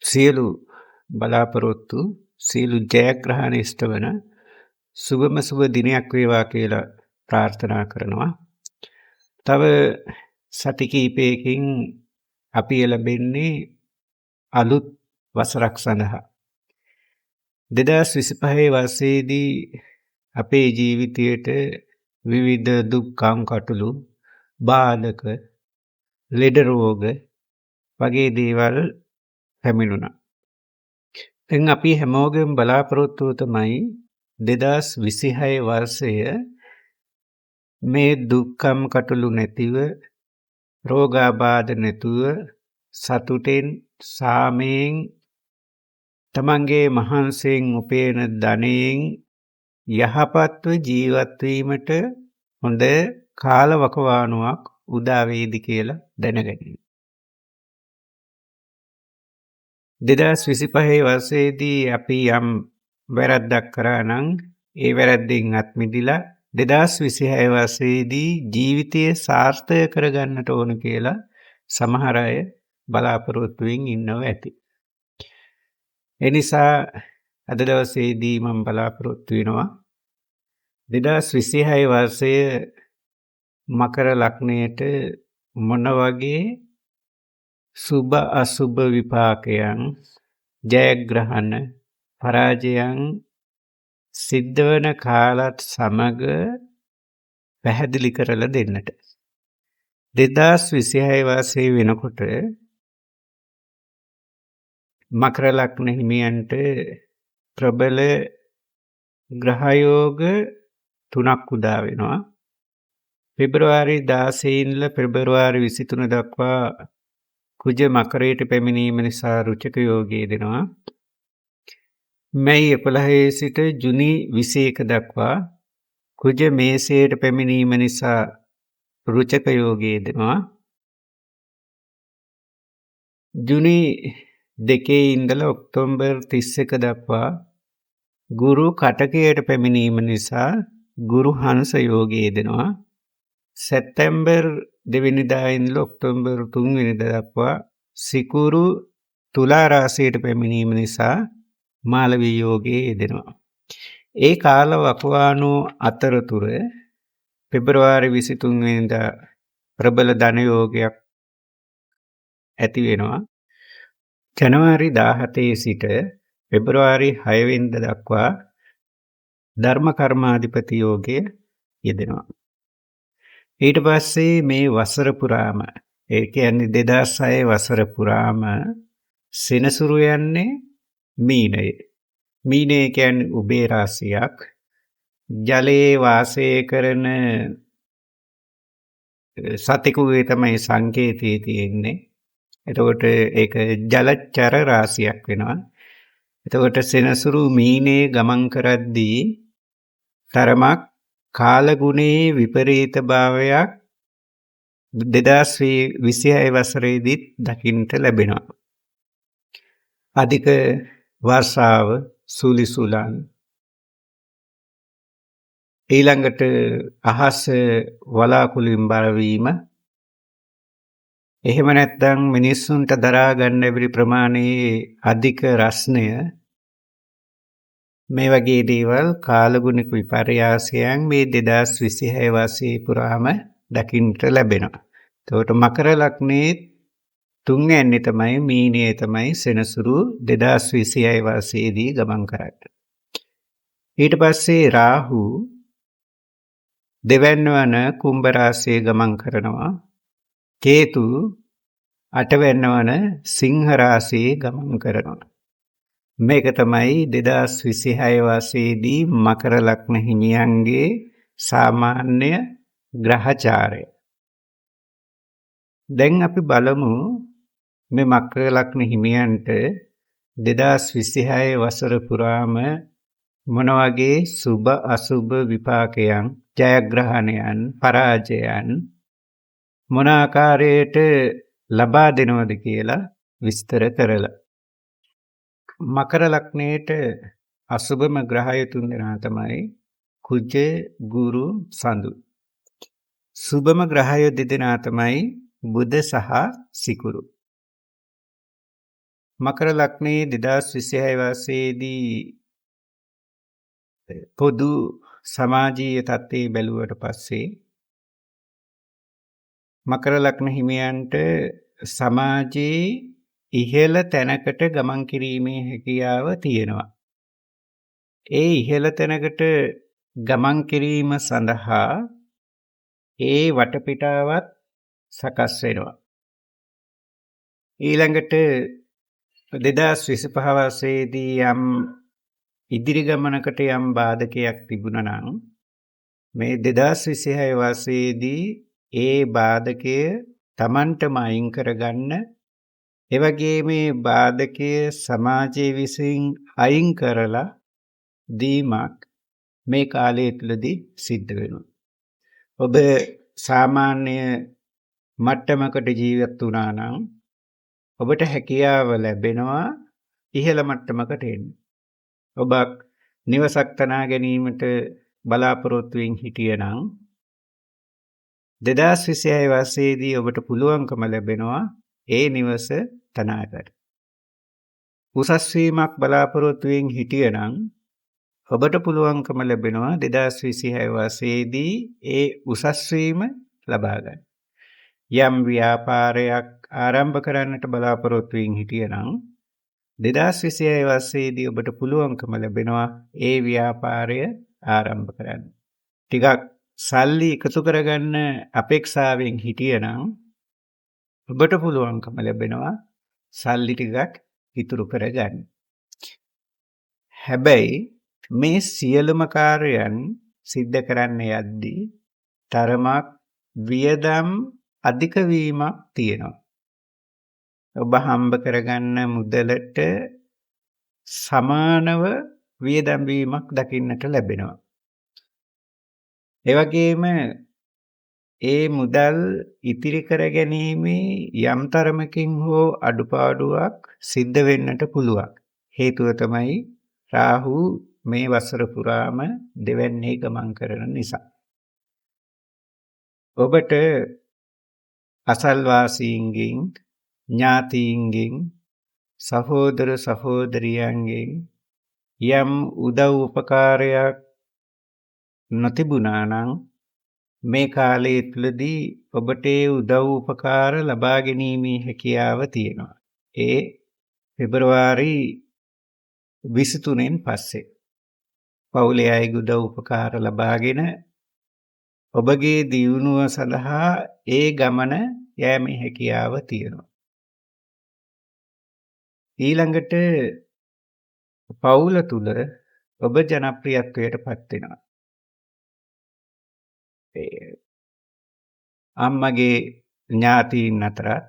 සියලු බලාපොරොත්තු සියලු ජයග්‍රහණ ඉෂ්ට වන සුබම සුබ දිනයක් වේවා කියලා ප්‍රාර්ථනා කරනවා. තව සති කිහිපයකින් අපි එළඹෙන්නේ අලුත් වසරක් සඳහා. 2025 වර්ෂයේදී අපේ ජීවිතයට විවිධ දුක්ඛම් කටුළු, බාධක, ලෙඩ රෝග වගේ දේවල් පැමිණුණා. දැන් අපි හැමෝගෙම බලාපොරොත්තුව තමයි 2026 වර්ෂය මේ දුක්ඛම් කටුළු නැතිව, රෝගාබාධ නැතුව, සතුටෙන්, සාමයෙන්, තමන්ගේ මහන්සියෙන් උපයන ධනයෙන් යහපත්ව ජීවත් වීමට හොඳ කාලවකවානුවක් උදා වේවි කියලා දැනගනිමු. 2025 වර්ෂයේදී අපි යම් වැරැද්දක් කරා නම් ඒ වැරැද්දෙන් අත් මිදලා 2026 වර්ෂයේදී ජීවිතය සාර්ථක කරගන්නට ඕන කියලා සමහර අය බලාපොරොත්තුවෙන් ඉන්නව ඇති. එනිසා අද දවසේදී මම බලාපොරොත්තු වෙනවා 2026 වර්ෂය මකර ලග්නයට මොන වගේ සුබ අසුබ විපාකයන්, ජයග්‍රහණ, පරාජයන් සිද්ධ වන කාලත් සමග පැහැදිලි කරලා දෙන්නට. 2026 වර්ෂයේ වෙනකොට මකර ලග්න හිමියන්ට ප්‍රබල ග්‍රහයෝග 3ක් උදා වෙනවා. පෙබරවාරි 16 ඉඳලා පෙබරවාරි 23 දක්වා කුජ මකරයට පැමිණීම නිසා රුචක යෝගය දෙනවා. මැයි 11 සිට ජුනි 21 දක්වා කුජ මේසයට පැමිණීම නිසා රුචක යෝගය දෙනවා. ජුනි 2 ඉඳලා ඔක්තෝබර් 31 දක්වා ගුරු කටකයට පැමිණීම නිසා ගුරු හංස යෝගය දෙනවා. සැප්තැම්බර් 2 වෙනිදා ඉඳලා ඔක්තෝබර් 3 වෙනිදා දක්වා සිකුරු තුලා රාශියට පැමිණීම නිසා මාලවී යෝගයේ යෙදෙනවා. ඒ කාල වකවානුව අතරතුර පෙබරවාරි 23 වෙනිදා ප්‍රබල ධන යෝගයක් ඇති වෙනවා. ජනවාරි 17 සිට පෙබරවාරි 6 වෙනිදා දක්වා ධර්ම කර්මාධිපති යෝගය යෙදෙනවා. ඊට පස්සේ මේ වසර පුරාම ඒ කියන්නේ 2006 වසර පුරාම සෙනසුරු යන්නේ මීනය. මීනය කියන්නේ උභය රාශියක්. ජලයේ වාසය කරන සතෙකුගේ තමයි සංකේතය තියෙන්නේ. එතකොට ඒක ජලචර රාශියක් වෙනවා. එතකොට සෙනසුරු මීනේ ගමන් කරද්දී තරමක් කාලගුණයේ විපරීත භාවයක් 2026 වසරේදීත් දකින්නට ලැබෙනවා. අධික වර්ෂාව, සුලිසුලන්, ඊළඟට අහස වලාකුළුෙන් බරවීම, එහෙම නැත්නම් මිනිස්සුන්ට දරා ගන්න බැරි ප්‍රමාණයේ අධික රස්නය, මේ වගේ දේවල් කාලගුණික විපර්යාසයන් මේ 2026 වසරේ පුරාම දකින්නට ලැබෙනවා. එතකොට මකර ලග්නයේ තුන්වැන්නේ තමයි මීනය තමයි සෙනසුරු 2026 වසරේදී ගමන් කරන්නේ. ඊට පස්සේ රාහු දෙවැන්න වන කුම්භ රාශියේ ගමන් කරනවා. කේතු අටවැන්න වන සිංහ රාශියේ ගමන් කරනවා. මේක තමයි 2026 වසරේදී මකර ලග්න හිමියන්ගේ සාමාන්‍ය ග්‍රහචාරය. දැන් අපි බලමු මේ මකර ලග්න හිමියන්ට 2026 වසර පුරාම මොන වගේ සුබ අසුබ විපාකයන්, ජයග්‍රහණයන්, පරාජයන් මොන ආකාරයට ලබා දෙනවද කියලා විස්තර කරලා. මකර ලග්නයේට අසුබම ග්‍රහය තුන් දෙනා තමයි කුජ, ගුරු, සඳු. සුබම ග්‍රහය දෙදෙනා තමයි බුධ සහ සිකුරු. මකර ලග්නයේ 2026 වසරේදී පොදු සමාජීය තත්ත්වය බැලුවට පස්සේ මකර ලග්න හිමියන්ට සමාජයේ ඉහළ තැනකට ගමන් කිරීමේ හැකියාව තියෙනවා. ඒ ඉහළ තැනකට ගමන් කිරීම සඳහා ඒ වටපිටාවත් සකස් වෙනවා. ඊළඟට 2025 වසරේදී යම් ඉදිරි ගමනකට යම් බාධකයක් තිබුණා නම් මේ 2026 වසරේදී ඒ බාධකය Tamanටම අයින් කරගන්න ඒ වගේ මේ බාධකය සමාජයේ විසින් අයින් කරලා දීමක් මේ කාලය තුලදී සිද්ධ වෙනවා. ඔබ සාමාන්‍ය මට්ටමකට ජීවත් වුණා නම් ඔබට හැකියාව ලැබෙනවා ඉහළ මට්ටමකට එන්න. ඔබ නිවසක් තනා ගැනීමට බලාපොරොත්තු වෙමින් හිටියනම් 2026 වසරේදී ඔබට පුළුවන්කම ලැබෙනවා ඒ නිවස තනා ගන්න. උසස් වීමක් බලාපොරොත්තු වෙමින් හිටියනම් ඔබට පුළුවන්කම ලැබෙනවා 2026 වසරේදී ඒ උසස් වීම ලබා ගන්න. යම් ව්‍යාපාරයක් ආරම්භ කරන්නට බලාපොරොත්තු වෙමින් හිටියනම් 2026 වසරේදී ඔබට පුළුවන්කම ලැබෙනවා ඒ ව්‍යාපාරය ආරම්භ කරන්න. ටිකක් සල්ලි එකතු කරගන්න අපේක්ෂාවෙන් හිටියනම් ඔබට පුළුවන්කම ලැබෙනවා සල්ලි ටිකක් ඉතුරු කරගන්න. හැබැයි මේ සියලුම කාර්යයන් සිද්ධ කරන්න යද්දී තරමක් වියදම් අධික වීමක් තියෙනවා. ඔබ හම්බ කරගන්න මුදලට සමානව වියදම් වීමක් දකින්නට ලැබෙනවා. ඒ වගේම ඒ මුදල් ඉතිරි කර ගැනීමේ යම් තරමකින් හෝ අඩුපාඩුවක් සිද්ධ වෙන්නට පුළුවන්. හේතුව තමයි රාහු මේ වසර පුරාම දෙවැන්නේ ගමන් කරන නිසා. ඔබට අසල්වාසීන්ගෙන් ඥාතීන්ගෙන් සහෝදර සහෝදරියන්ගෙන් යම් උදව් උපකාරයක් නොතිබුණා නම් මේ කාලය තුලදී ඔබට ඒ උදව් උපකාර ලබා ගැනීමේ හැකියාව තියෙනවා. ඒ පෙබරවාරි 23න් පස්සේ පවුලේ අයගේ උදව් උපකාර ලබාගෙන ඔබගේ දියුණුව සඳහා ඒ ගමන යෑමේ හැකියාව තියෙනවා. ඊළඟට පවුල තුල ඔබ ජනප්‍රියත්වයට පත් වෙනවා. අම්මගේ ඥාතීන් අතරත්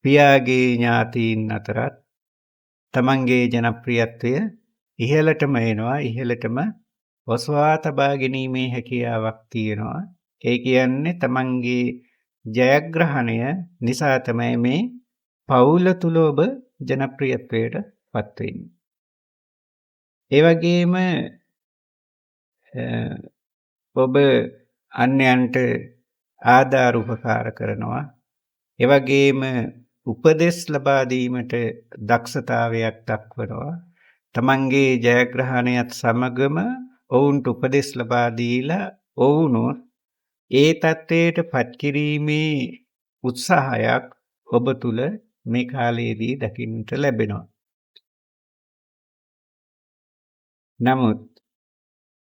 පියාගේ ඥාතීන් අතරත් තමන්ගේ ජනප්‍රියත්වය ඉහළටම එනවා. ඉහළටම ඔසවා තබා ගැනීමේ හැකියාවක් තියෙනවා. ඒ කියන්නේ තමන්ගේ ජයග්‍රහණය නිසා තමයි මේ පවුල තුල ඔබ ජනප්‍රියත්වයට පත් වෙන්නේ. ඒ වගේම ඔබ අන්‍යයන්ට ආධාර උපකාර කරනවා. ඒ වගේම උපදෙස් ලබා දීමට දක්ෂතාවයක් දක්වනවා. තමන්ගේ ජයග්‍රහණයත් සමගම ඔවුන්ට උපදෙස් ලබා දීලා ඔවුනොත් ඒ තත්ත්වයට පත් කිරීමේ උත්සාහයක් ඔබ තුල මේ කාලයේදී දකින්නට ලැබෙනවා. නමුත්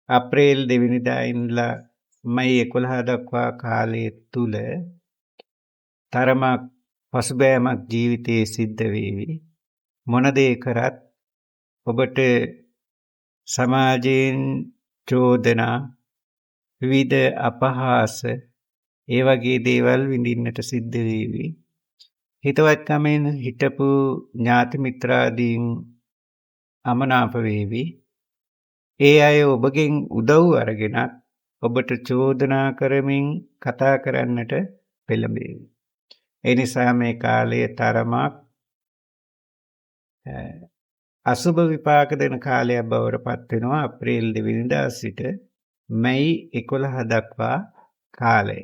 අප්‍රේල් 2 වෙනිදා ඉඳලා මයි 11 දක්වා කාලය තුල තරමක් පසුබෑමක් ජීවිතයේ සිද්ධ වේවි. මොන දේ කරත් ඔබට සමාජයෙන් චෝදනා විවිධ අපහාස ඒ වගේ දේවල් විඳින්නට සිද්ධ වේවි. හිතවත්කමෙන් හිටපු ඥාති මිත්‍රාදීන් අමනාප වේවි. ඒ අය ඔබගෙන් උදව් අරගෙන ඔබට චෝදනා කරමින් කතා කරන්නට පෙළඹෙවි. ඒ නිසා මේ කාලයේ තරමක් අසුබ විපාක දෙන කාලයක් බවට පත් වෙනවා. අප්‍රේල් 2 වෙනිදා සිට මැයි 11 දක්වා කාලය.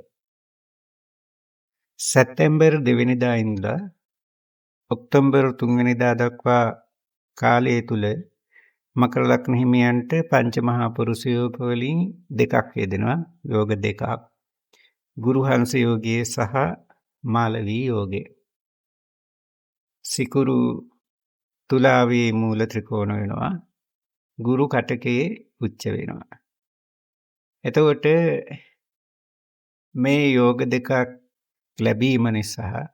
සැප්තැම්බර් 2 වෙනිදා ඉඳලා ඔක්තෝබර් 3 වෙනිදා දක්වා කාලය තුල මකර ලග්න හිමියන්ට පංචමහා පුරුෂ යෝග වලින් දෙකක් යෙදෙනවා. යෝග දෙකක්. ගුරු හංස යෝගයේ සහ මාලවී යෝගය. සිකුරු තුලාවේ මූල ත්‍රිකෝණ වෙනවා. ගුරු කටකයේ උච්ච වෙනවා. එතකොට මේ යෝග දෙකක් ලැබීම නිසා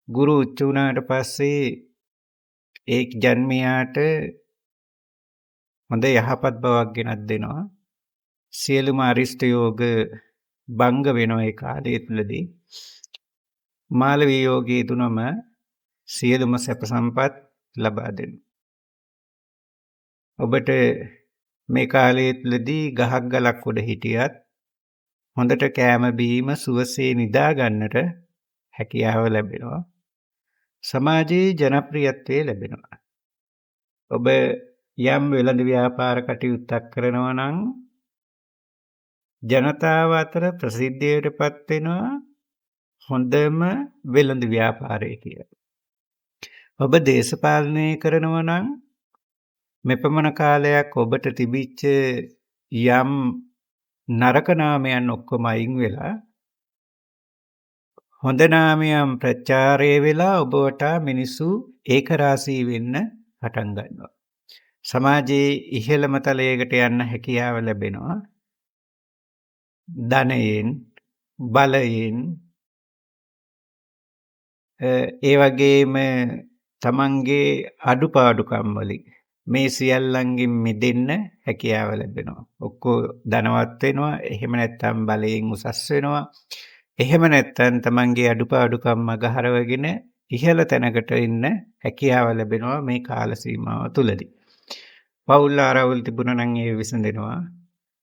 ගුරු උච්ච වුණාට පස්සේ ඒ ජන්මයාට හොඳ යහපත් බවක් ගෙනත් දෙනවා. සියලුම අරිෂ්ඨ යෝග භංග වෙනවා ඒ කාලය තුලදී. මාලවී යෝගයේ තුනම සියලුම සැප සම්පත් ලබා දෙනවා. ඔබට මේ කාලය තුලදී ගහක් ගලක් උඩ හිටියත් හොඳට කෑම බීම සුවසේ නිදා ගන්නට හැකියාව ලැබෙනවා. සමාජයේ ජනප්‍රියත්වය ලැබෙනවා. ඔබ යම් වෙළඳ ව්‍යාපාර කටයුත්තක් කරනවා නම් ජනතාව අතර ප්‍රසිද්ධියටපත් වෙනවා හොඳම වෙළඳ ව්‍යාපාරය කියලා. ඔබ දේශපාලනය කරනවා නම් මෙපමණ කාලයක් ඔබට තිබිච්ච යම් නරක නාමයන් ඔක්කොම අයින් වෙලා හොඳ නාමයන් ප්‍රචාරය වෙලා ඔබට මිනිස්සු ඒකරාශී වෙන්න පටන් ගන්නවා. සමාජයේ ඉහළම තලයකට යන්න හැකියාව ලැබෙනවා. ධනයෙන්, බලයෙන්, ඒ වගේම තමන්ගේ අඩුපාඩුකම් වලින් මේ සියල්ලන්ගෙන් මිදෙන්න හැකියාව ලැබෙනවා. ඔක්කො ධනවත් වෙනවා. එහෙම නැත්නම් බලයෙන් උසස් වෙනවා. එහෙම නැත්නම් තමන්ගේ අඩුපාඩුකම් මගහරවගෙන ඉහළ තැනකට එන්න හැකියාව ලැබෙනවා මේ කාල සීමාව තුලදී. පවුල් ආරවුල් තිබුණා නම් ඒ විසඳෙනවා.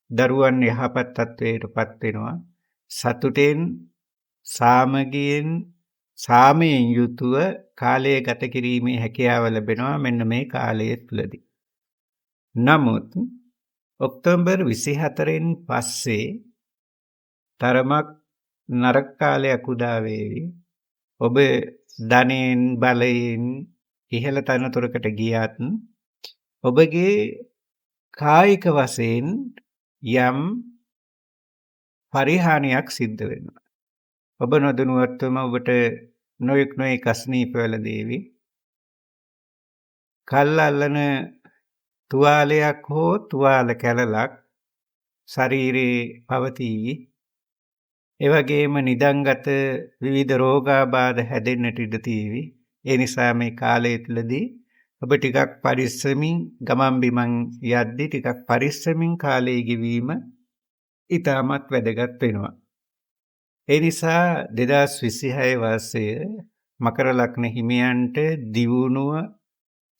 දරුවන් යහපත් තත්වයකටපත් වෙනවා. සතුටෙන් සාමගියෙන් සාමයෙන් යුතුව කාලය ගත කිරීමේ හැකියාව ලැබෙනවා මෙන්න මේ කාලය තුලදී. නමුත් ඔක්තෝබර් 24න් පස්සේ තරමක් නරක කාලයක් උදා වේවි. ඔබ ධනෙන් බලයෙන් ඉහළ තනතුරකට ගියත් ඔබගේ කායික වශයෙන් යම් පරිහානියක් සිද්ධ වෙනවා. ඔබ නොදැනුවත්වම ඔබට නොයෙක් අස්නීප වැළඳේවි. කල් අල්ලන තුවාලයක් හෝ තුවාල කැලලක් ශරීරයේ පවතී. ඒ වගේම නිදන්ගත විවිධ රෝගාබාධ හැදෙන්නට ඉඩ තියෙවි. ඒ නිසා මේ කාලය තුලදී ඔබ ටිකක් පරිස්සමින් ගමන් බිමන් යද්දී ටිකක් පරිස්සමින් කාලය ගෙවීම ඉතාමත් වැදගත් වෙනවා. ඒ නිසා 2026 වර්ෂය මකර ලග්න හිමියන්ට දියුණුව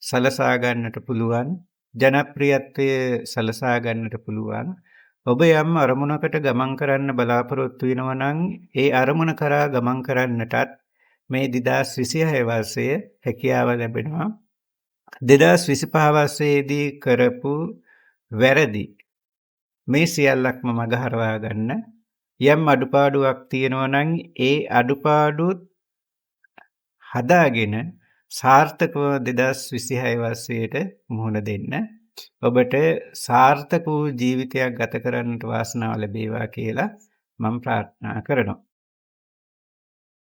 සලසා ගන්නට පුළුවන්, ජනප්‍රියත්වය සලසා ගන්නට පුළුවන්. ඔබ යම් අරමුණකට ගමන් කරන්න බලාපොරොත්තු වෙනවා නම් ඒ අරමුණ කරා ගමන් කරන්නටත් මේ 2026 වර්ෂය හැකියාව ලැබෙනවා. 2025 වර්ෂයේදී කරපු වැරදි මේ සියල්ලක්ම මගහරවා ගන්න යම් අඩුපාඩුවක් තියෙනවා නම් ඒ අඩුපාඩුත් හදාගෙන සාර්ථකව 2026 වර්ෂයට මුහුණ දෙන්න. ඔබට සාර්ථක වූ ජීවිතයක් ගත කරන්නට වාසනාව ලැබේවා කියලා මම ප්‍රාර්ථනා කරනවා.